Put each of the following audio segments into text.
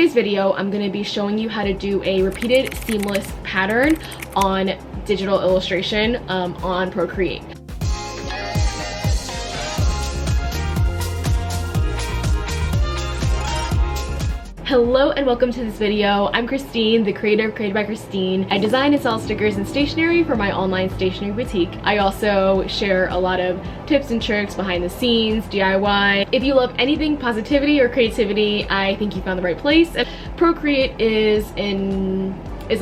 today's video, I'm going to be showing you how to do a repeated seamless pattern on digital illustration on Procreate. Hello and welcome to this video. I'm Christine, the creator of Created by Christine. I design and sell stickers and stationery for my online stationery boutique. I also share a lot of tips and tricks behind the scenes, DIY. If you love anything positivity or creativity, I think you found the right place. Procreate is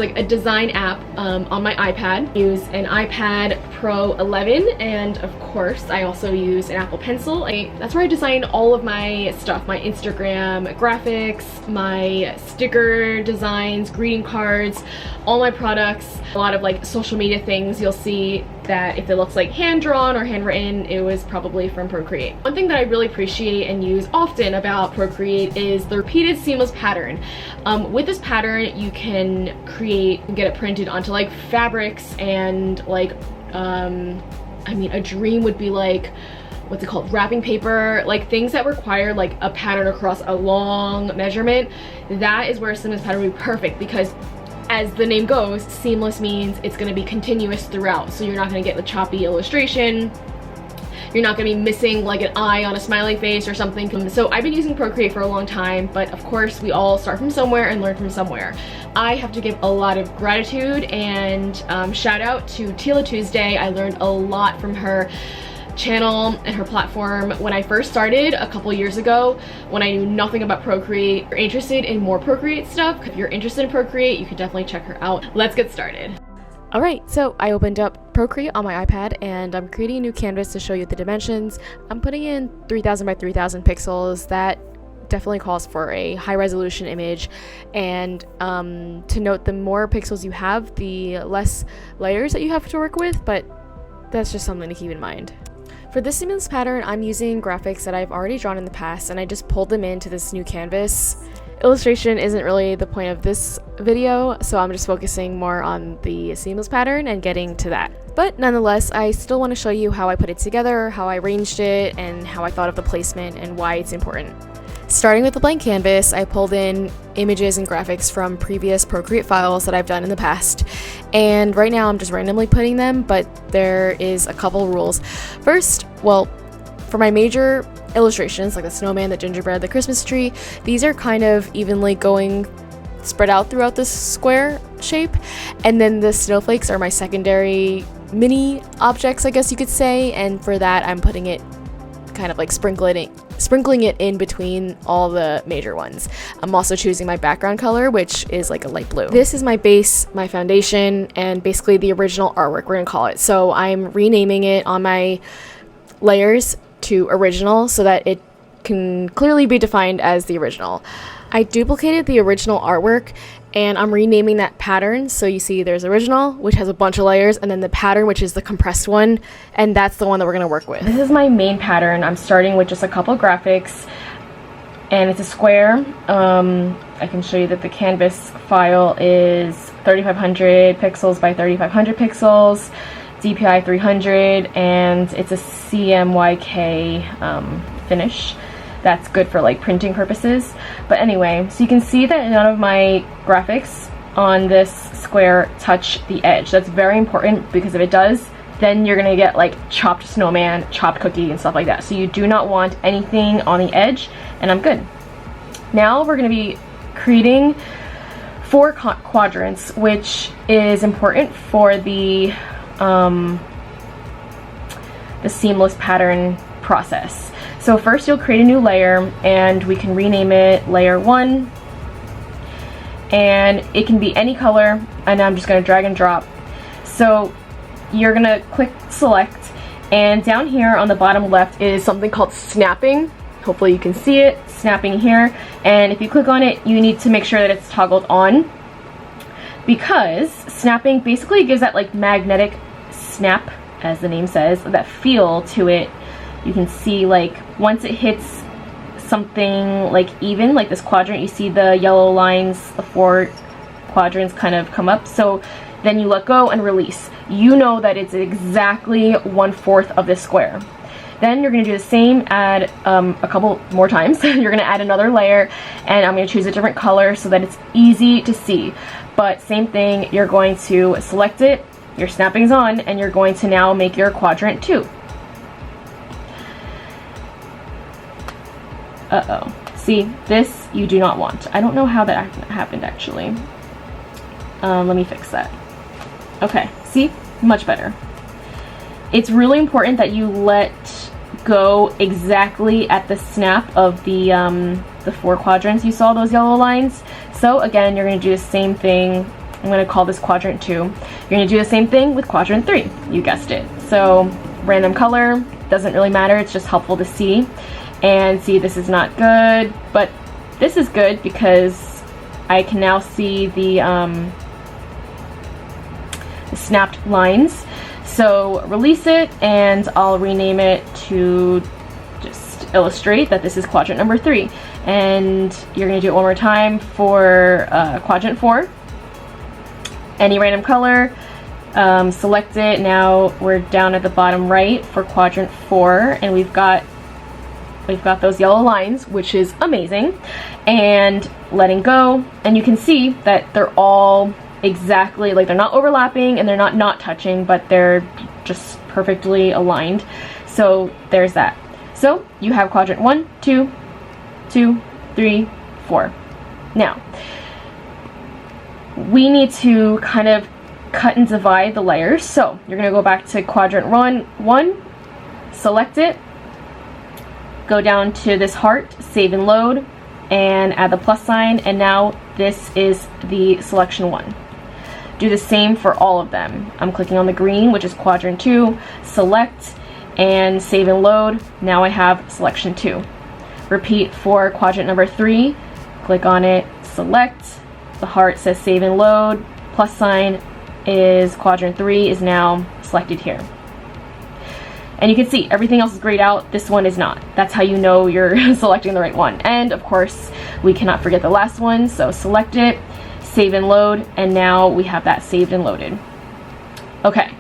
like a design app on my iPad. I use an iPad Pro 11, and of course I also use an Apple Pencil. That's where I design all of my stuff, my Instagram graphics, my sticker designs, greeting cards, all my products, a lot of like social media things. You'll see that if it looks like hand-drawn or handwritten, it was probably from Procreate. One thing that I really appreciate and use often about Procreate is the repeated seamless pattern. With this pattern, you can create and get it printed onto like fabrics and like, I mean, a dream would be like, what's it called, wrapping paper, like things that require like a pattern across a long measurement. That is where a seamless pattern would be perfect, because as the name goes, seamless means it's going to be continuous throughout, so you're not going to get the choppy illustration. You're not going to be missing like an eye on a smiley face or something. So I've been using Procreate for a long time, but of course we all start from somewhere and learn from somewhere. I have to give a lot of gratitude and shout out to Teela Tuesday. I learned a lot from her channel and her platform when I first started a couple years ago, when I knew nothing about Procreate. If you're interested in more Procreate stuff, if you're interested in Procreate, you can definitely check her out. Let's get started. Alright, so I opened up Procreate on my iPad and I'm creating a new canvas to show you the dimensions. I'm putting in 3000 by 3000 pixels. That definitely calls for a high resolution image, and to note, the more pixels you have, the less layers that you have to work with, but that's just something to keep in mind. For this seamless pattern, I'm using graphics that I've already drawn in the past, and I just pulled them into this new canvas. Illustration isn't really the point of this video, so I'm just focusing more on the seamless pattern and getting to that. But nonetheless, I still want to show you how I put it together, how I arranged it, and how I thought of the placement and why it's important. Starting with the blank canvas, I pulled in images and graphics from previous Procreate files that I've done in the past, and right now I'm just randomly putting them, but there is a couple rules. First, well, for my major illustrations, like the snowman, the gingerbread, the Christmas tree, these are kind of evenly spread out throughout this square shape, and then the snowflakes are my secondary mini objects, I guess you could say, and for that I'm putting it kind of like sprinkling it in between all the major ones. I'm also choosing my background color, which is like a light blue. This is my base, my foundation, and basically the original artwork, we're gonna call it. So I'm renaming it on my layers to original so that it can clearly be defined as the original. I duplicated the original artwork and I'm renaming that pattern. So you see there's original, which has a bunch of layers, and then the pattern, which is the compressed one, and that's the one that we're gonna work with. This is my main pattern. I'm starting with just a couple graphics, and it's a square. I can show you that the canvas file is 3500 pixels by 3500 pixels, DPI 300, and it's a CMYK finish. That's good for like printing purposes. But anyway, so you can see that none of my graphics on this square touch the edge. That's very important, because if it does, then you're gonna get like chopped snowman, chopped cookie, and stuff like that. So you do not want anything on the edge, and I'm good. Now we're gonna be creating 4 quadrants, which is important for the seamless pattern process. So first you'll create a new layer, and we can rename it layer 1, and it can be any color, and I'm just going to drag and drop. So you're going to click select, and down here on the bottom left is something called snapping. Hopefully you can see it, snapping here, and if you click on it, you need to make sure that it's toggled on, because snapping basically gives that like magnetic snap, as the name says, that feel to it. You can see like once it hits something like even, like this quadrant, you see the yellow lines, the 4 quadrants kind of come up. So then you let go and release. You know that it's exactly 1/4 of this square. Then you're going to do the same, add a couple more times. You're going to add another layer, and I'm going to choose a different color so that it's easy to see. But same thing, you're going to select it, your snapping's on, and you're going to now make your quadrant 2. Uh-oh. See, this you do not want. I don't know how that happened actually. Let me fix that. Okay, see? Much better. It's really important that you let go exactly at the snap of the 4 quadrants. You saw those yellow lines? So again, you're going to do the same thing. I'm going to call this quadrant 2. You're going to do the same thing with quadrant 3. You guessed it. So random color, doesn't really matter. It's just helpful to see. And see, this is not good, but this is good because I can now see the snapped lines. So release it, and I'll rename it to just illustrate that this is quadrant number 3. And you're going to do it one more time for quadrant 4. Any random color, select it. Now we're down at the bottom right for quadrant 4, and we've got those yellow lines, which is amazing. And letting go, and you can see that they're all exactly, like, they're not overlapping and they're not touching, but they're just perfectly aligned. So there's that. So you have quadrant 1, 2, 2, 3, 4. Now we need to kind of cut and divide the layers. So you're going to go back to quadrant 1, select it, go down to this heart, save and load, and add the plus sign, and now this is the selection 1. Do the same for all of them. I'm clicking on the green, which is quadrant 2, select, and save and load. Now I have selection 2. Repeat for quadrant number 3, click on it, select, the heart says save and load, plus sign is quadrant 3 is now selected here. And you can see everything else is grayed out, this one is not. That's how you know you're selecting the right one. And of course, we cannot forget the last one, so select it, save and load, and now we have that saved and loaded. Okay,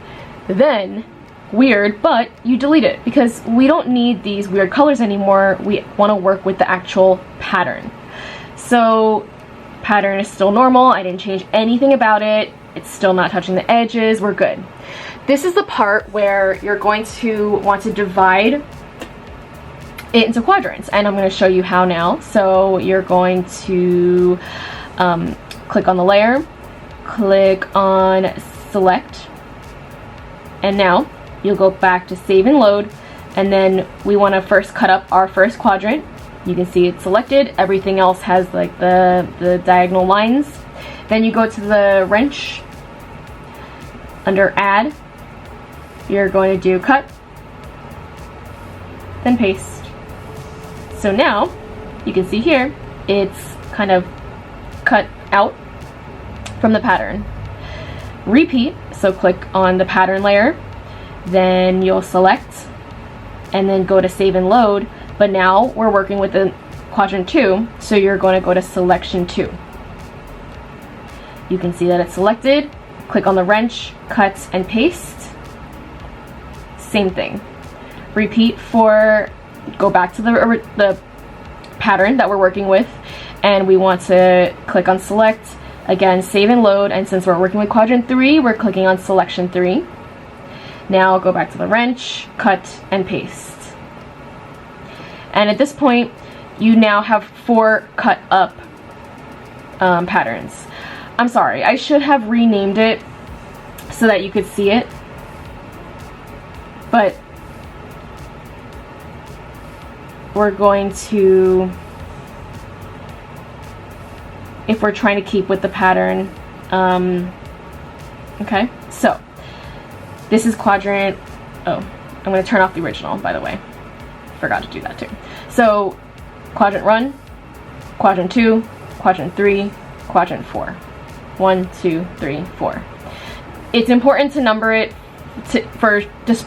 then, weird, but you delete it because we don't need these weird colors anymore. We want to work with the actual pattern. So, pattern is still normal, I didn't change anything about it, it's still not touching the edges, we're good. This is the part where you're going to want to divide it into quadrants, and I'm going to show you how now. So you're going to click on the layer, click on select, and now you'll go back to save and load, and then we want to first cut up our first quadrant. You can see it's selected, everything else has like the diagonal lines. Then you go to the wrench, under add, you're going to do cut, then paste. So now, you can see here, it's kind of cut out from the pattern. Repeat, so click on the pattern layer, then you'll select, and then go to save and load, but now we're working with the quadrant 2, so you're going to go to selection 2. You can see that it's selected, click on the wrench, cut, and paste. Same thing. Repeat for, go back to the pattern that we're working with, and we want to click on select, again save and load, and since we're working with quadrant 3, we're clicking on selection 3. Now go back to the wrench, cut, and paste. And at this point, you now have 4 cut up patterns. I'm sorry, I should have renamed it so that you could see it, but we're going to, if we're trying to keep with the pattern, okay, so this is quadrant, oh, I'm going to turn off the original, by the way, forgot to do that too. So quadrant 1, quadrant 2, quadrant 3, quadrant 4. 1, 2, 3, 4. It's important to number it for just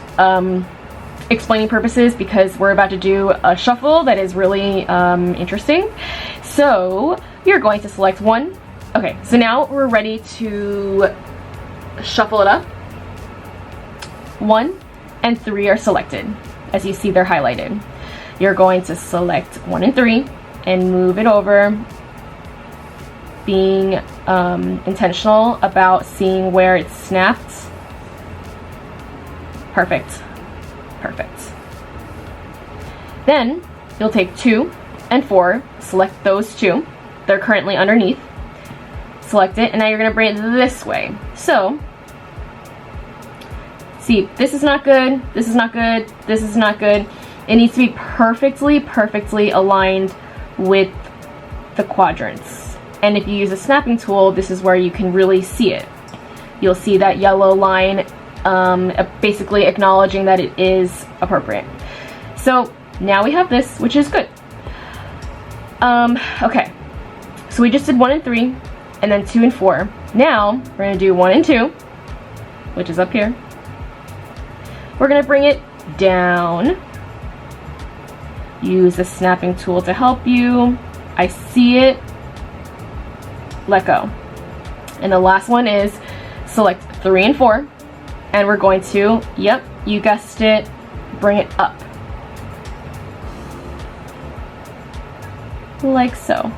explaining purposes because we're about to do a shuffle that is really interesting. So you're going to select 1. Okay, so now we're ready to shuffle it up. 1 and 3 are selected. as you see they're highlighted. You're going to select 1 and 3 and move it over, being intentional about seeing where it's snapped. Perfect. Perfect. Then you'll take 2 and 4, select those 2. They're currently underneath. Select it, and now you're gonna bring it this way. So, see, this is not good, this is not good, this is not good. It needs to be perfectly aligned with the quadrants. And if you use a snapping tool, this is where you can really see it. You'll see that yellow line basically acknowledging that it is appropriate. So now we have this, which is good. Okay, so we just did 1 and 3, and then 2 and 4. Now we're gonna do 1 and 2, which is up here. We're gonna bring it down. Use the snapping tool to help you. I see it. Let go. And the last one is select 3 and 4, and we're going to, yep, you guessed it, bring it up. Like so.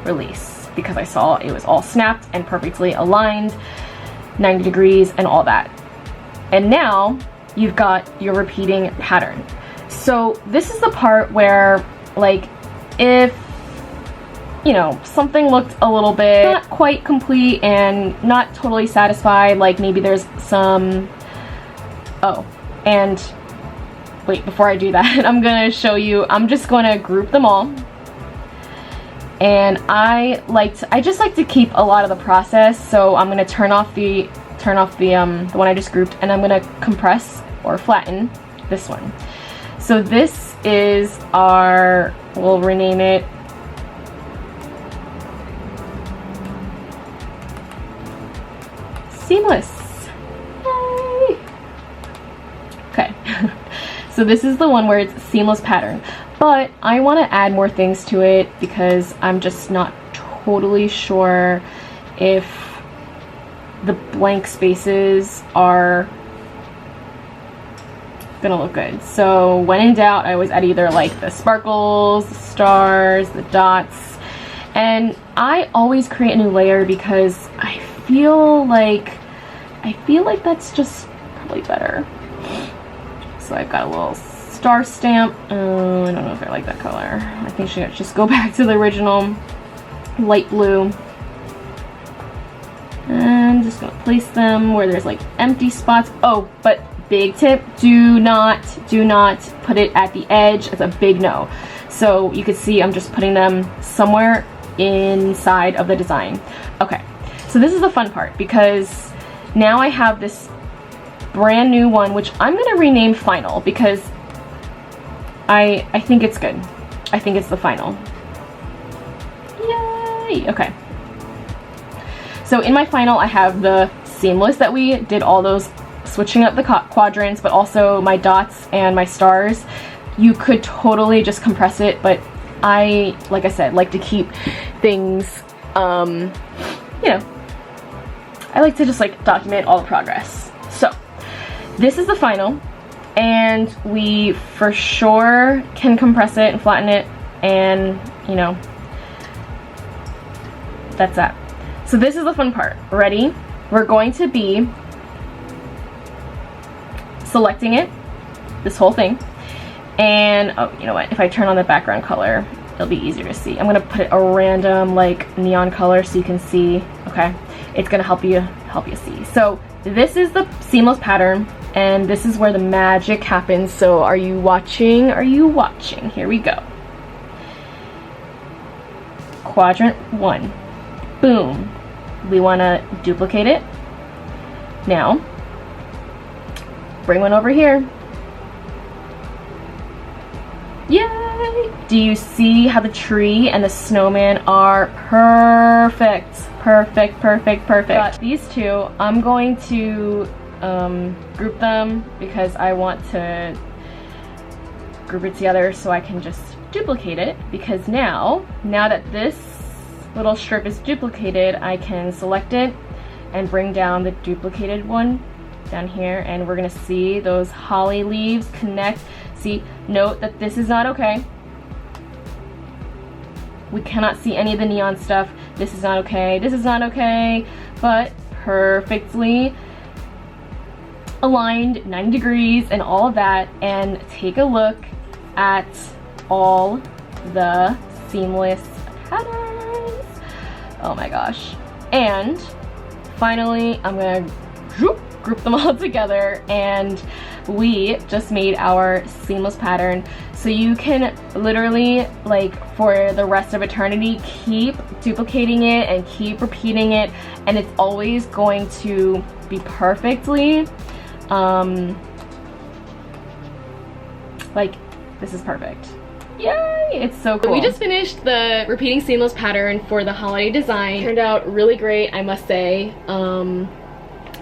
Release, because I saw it was all snapped and perfectly aligned, 90 degrees and all that. And now you've got your repeating pattern. So this is the part where, like, if, you know, something looked a little bit not quite complete and not totally satisfied, like maybe there's some, oh, and wait, before I do that, I'm gonna show you, I'm just gonna group them all. And I just like to keep a lot of the process, so I'm gonna turn off the one I just grouped, and I'm gonna compress or flatten this one. So this is our, we'll rename it Seamless. Yay! Okay. So this is the one where it's seamless pattern, but I want to add more things to it because I'm just not totally sure if the blank spaces are gonna look good. So when in doubt, I always add either like the sparkles, the stars, the dots, and I always create a new layer because I feel like that's just probably better. So I've got a little star stamp. I don't know if I like that color. I think I should just go back to the original light blue. And just gonna place them where there's like empty spots. Oh, but big tip, do not put it at the edge. It's a big no. So you can see I'm just putting them somewhere inside of the design. Okay, so this is the fun part because now I have this brand new one, which I'm gonna rename Final because I think it's good. I think it's the final. Yay! Okay. So in my final, I have the seamless that we did all those switching up the quadrants, but also my dots and my stars. You could totally just compress it, but I, like I said, like to keep things, you know, I like to just like document all the progress. So this is the final, and we for sure can compress it and flatten it, and you know, that's that. So this is the fun part. Ready? We're going to be selecting it, this whole thing, and oh, you know what? If I turn on the background color, it'll be easier to see. I'm gonna put a random like neon color so you can see. Okay, it's gonna help you see. So this is the seamless pattern, and this is where the magic happens. So are you watching? Are you watching? Here we go. Quadrant 1. Boom. We want to duplicate it. Now, bring one over here. Yay! Do you see how the tree and the snowman are perfect? Perfect, perfect, perfect. Got these two. I'm going to group them because I want to group it together so I can just duplicate it, because now that this little strip is duplicated, I can select it and bring down the duplicated one down here, and we're gonna see those holly leaves connect. See, note that this is not okay. We cannot see any of the neon stuff. This is not okay, this is not okay, but perfectly aligned, 90 degrees and all of that. And take a look at all the seamless patterns. Oh my gosh. And finally, I'm gonna group them all together, and we just made our seamless pattern. So you can literally, like, for the rest of eternity, keep duplicating it and keep repeating it, and it's always going to be perfectly, like, this is perfect. Yay! It's so cool. We just finished the repeating seamless pattern for the holiday design. It turned out really great, I must say.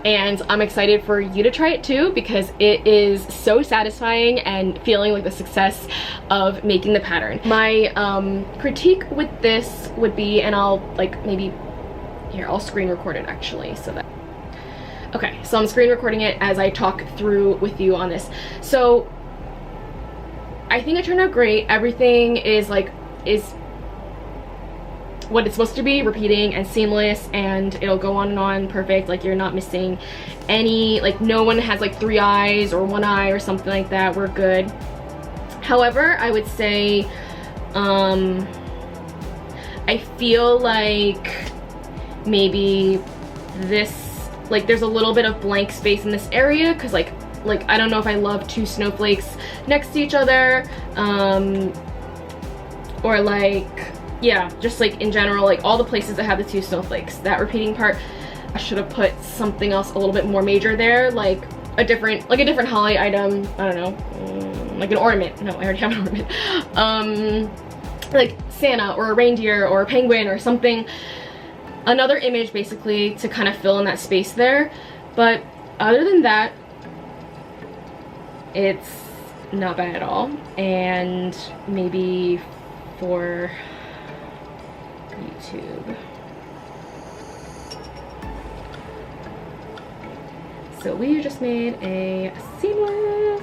And I'm excited for you to try it too, because it is so satisfying and feeling like the success of making the pattern. My critique with this would be, and I'll like maybe, here, I'll screen record it actually, so that, okay, so I'm screen recording it as I talk through with you on this. So I think it turned out great. Everything is what it's supposed to be, repeating and seamless, and it'll go on perfect. Like, you're not missing any, like, no one has like 3 eyes or 1 eye or something like that. We're good. However, I would say I feel like maybe this, like, there's a little bit of blank space in this area, because like I don't know if I love 2 snowflakes next to each other, or like, yeah, just like in general, like all the places that have the 2 snowflakes, that repeating part, I should have put something else a little bit more major there, like a different holly item. I don't know, like an ornament. No, I already have an ornament. Like Santa or a reindeer or a penguin or something, another image basically to kind of fill in that space there. But other than that, it's not bad at all. And maybe for YouTube. So we just made a seamless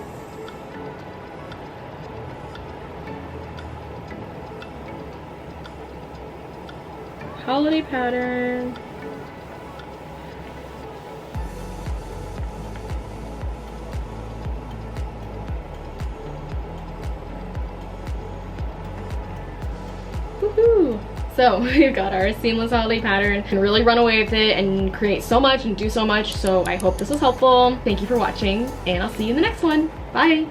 holiday pattern. Woohoo! So we've got our seamless holiday pattern. You can really run away with it and create so much and do so much. So I hope this was helpful. Thank you for watching, and I'll see you in the next one. Bye!